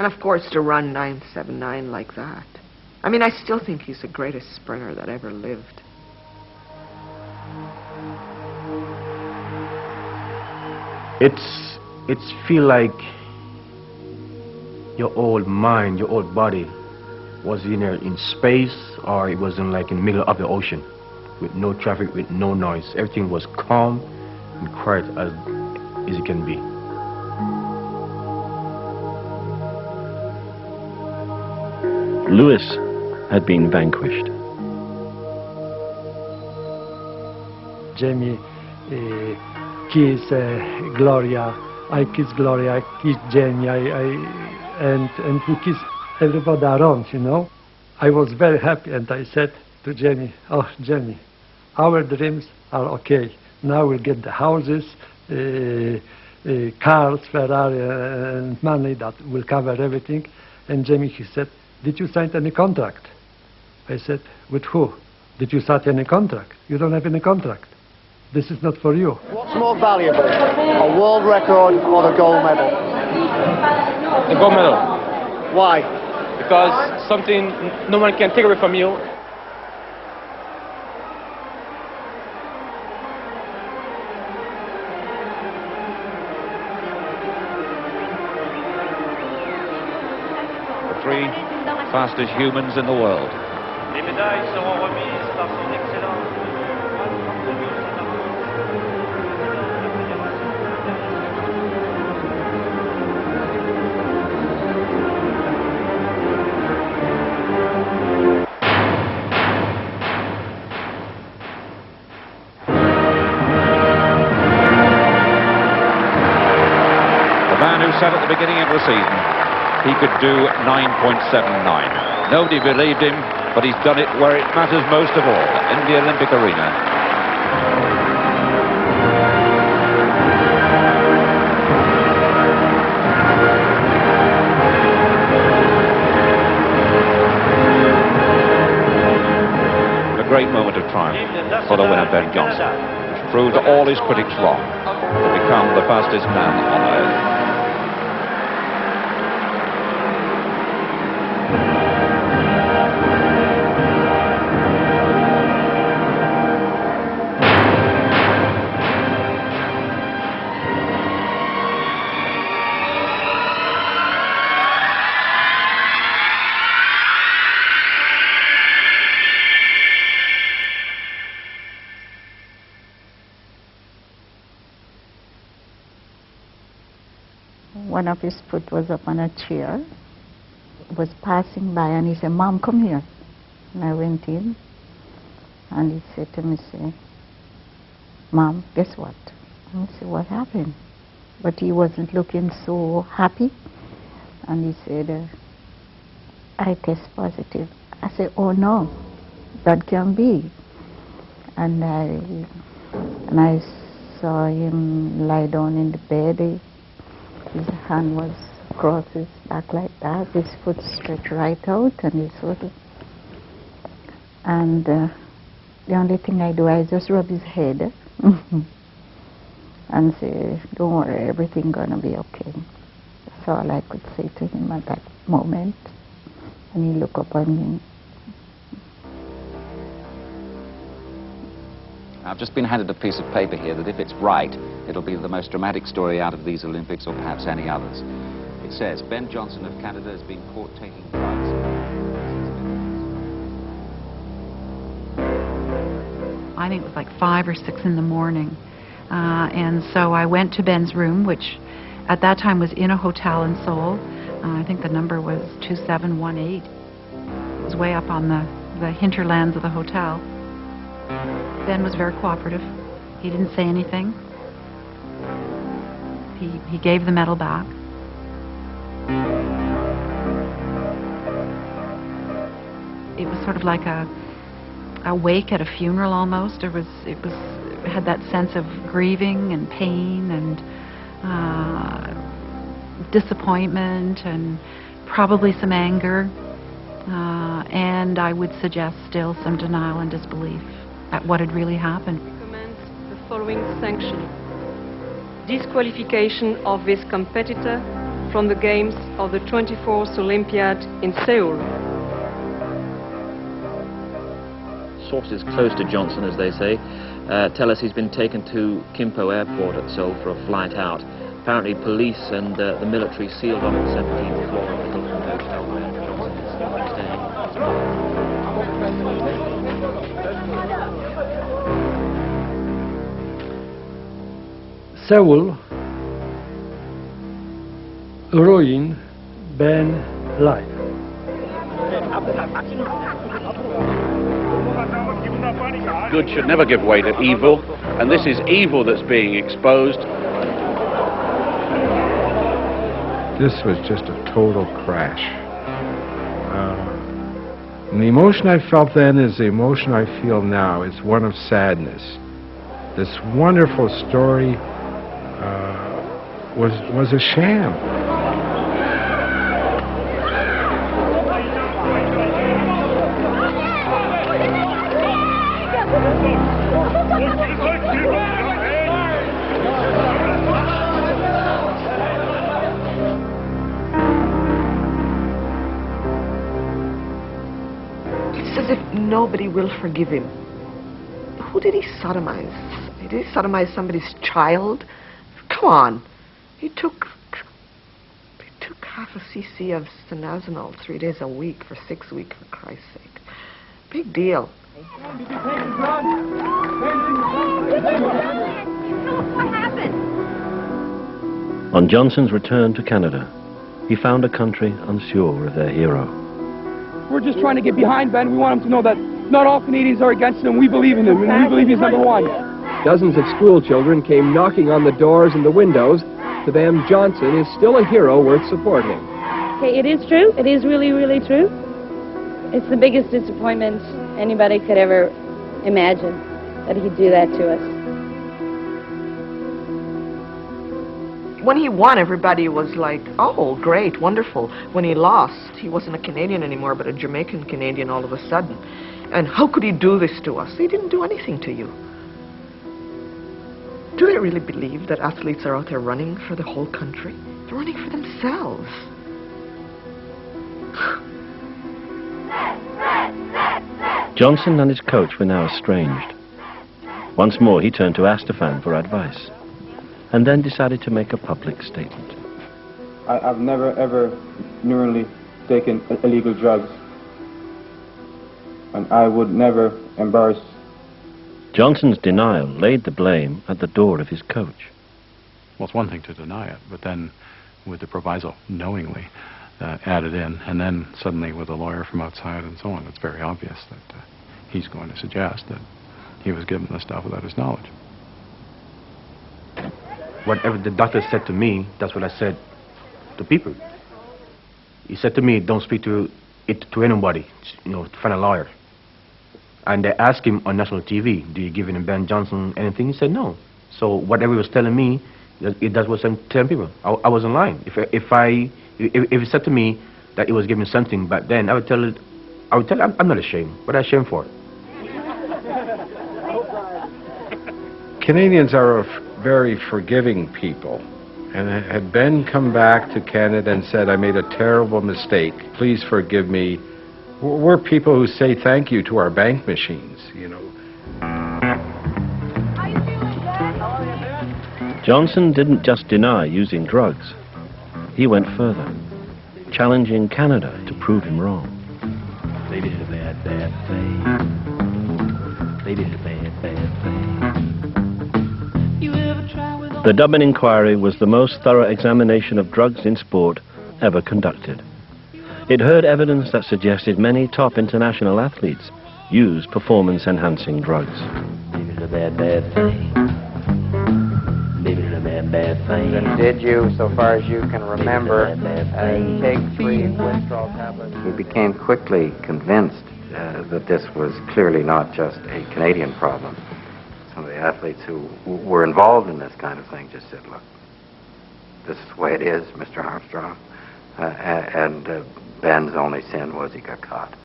And of course to run 9.79 like that. I mean, I still think he's the greatest sprinter that ever lived. It's feel like your old mind, your old body was in space, or it was in like in the middle of the ocean with no traffic, with no noise. Everything was calm and quiet as it can be. Lewis had been vanquished. Jamie kissed Gloria, I kissed Gloria, I kissed Jamie, and we kissed everybody around, you know. I was very happy, and I said to Jamie, oh, Jamie, our dreams are okay. Now we'll get the houses, cars, Ferrari, and money that will cover everything. And Jamie, he said, did you sign any contract? I said, with who? Did you sign any contract? You don't have any contract. This is not for you. What's more valuable, a world record or the gold medal? The gold medal. Why? Because something no one can take away from you. The 3 fastest humans in the world. Les médailles seront remises par son excellence. Said at the beginning of the season he could do 9.79. Nobody believed him, but he's done it where it matters most of all, in the Olympic arena. A great moment of triumph for the winner, Ben Johnson, which proved all his critics wrong to become the fastest man on earth. One of his foot was up on a chair, was passing by, and he said, Mom, come here. And I went in, and he said to me, Mom, guess what? And I said, what happened? But he wasn't looking so happy, and he said, I test positive. I said, oh no, that can't be. And I saw him lie down in the bed. His hand was across his back like that, his foot stretched right out, and he sort of... And the only thing I do, I just rub his head and say, don't worry, everything's gonna be okay. That's all I could say to him at that moment. And he looked up on me. I've just been handed a piece of paper here that if it's right, it'll be the most dramatic story out of these Olympics or perhaps any others. It says, Ben Johnson of Canada has been caught taking drugs. I think it was like 5 or 6 in the morning. And so I went to Ben's room, which at that time was in a hotel in Seoul. I think the number was 2718. It was way up on the hinterlands of the hotel. Ben was very cooperative. He didn't say anything. He gave the medal back. It was sort of like a wake at a funeral almost. It had that sense of grieving and pain and disappointment and probably some anger. And I would suggest still some denial and disbelief at what had really happened. Recommend the following sanction: disqualification of this competitor from the Games of the 24th Olympiad in Seoul. Sources close to Johnson, as they say, tell us he's been taken to Kimpo Airport at Seoul for a flight out. Apparently police and the military sealed off the 17th floor of the Hilton Hotel where Johnson is staying. Seoul ruined Ben's life. Good should never give way to evil, and this is evil that's being exposed. This was just a total crash. And the emotion I felt then is the emotion I feel now. It's one of sadness. This wonderful story was a sham. It's as if nobody will forgive him. Who did he sodomize? Did he sodomize somebody's child? Come on. He took half a cc of stanazanol 3 days a week for 6 weeks, for Christ's sake. Big deal. On Johnson's return to Canada, he found a country unsure of their hero. We're just trying to get behind Ben. We want him to know that not all Canadians are against him. We believe in him, and we believe he's #1. Dozens of school children came knocking on the doors and the windows. To them, Johnson is still a hero worth supporting. Okay, it is true. It is really, really true. It's the biggest disappointment anybody could ever imagine, that he'd do that to us. When he won, everybody was like, oh, great, wonderful. When he lost, he wasn't a Canadian anymore, but a Jamaican Canadian all of a sudden. And how could he do this to us? He didn't do anything to you. Do they really believe that athletes are out there running for the whole country? They're running for themselves. Johnson and his coach were now estranged. Once more he turned to Astafan for advice, and then decided to make a public statement. I've never ever knowingly taken illegal drugs, and I would never embarrass. Johnson's denial laid the blame at the door of his coach. Well, it's one thing to deny it, but then with the proviso, knowingly added in, and then suddenly with a lawyer from outside and so on, it's very obvious that he's going to suggest that he was given the stuff without his knowledge. Whatever the doctor said to me, that's what I said to people. He said to me, don't speak to anybody, to find a lawyer. And they asked him on national TV, do you give him Ben Johnson anything? He said no. So whatever he was telling me, that's what I'm telling people. I wasn't lying. If he said to me that he was giving something back then, I would tell him I'm not ashamed. What am I ashamed for? Canadians are a very forgiving people. And had Ben come back to Canada and said, I made a terrible mistake, please forgive me, we're people who say thank you to our bank machines, Johnson didn't just deny using drugs. He went further, challenging Canada to prove him wrong. They did a bad, bad thing. They did a bad, bad thing. The Dublin inquiry was the most thorough examination of drugs in sport ever conducted. It heard evidence that suggested many top international athletes use performance-enhancing drugs. Maybe it's a bad, bad thing. Maybe it's a bad, bad thing. And did you, so far as you can remember, take 3 withdrawal tablets? He became quickly convinced that this was clearly not just a Canadian problem. Some of the athletes who were involved in this kind of thing just said, look, this is the way it is, Mr. Armstrong. And Ben's only sin was he got caught.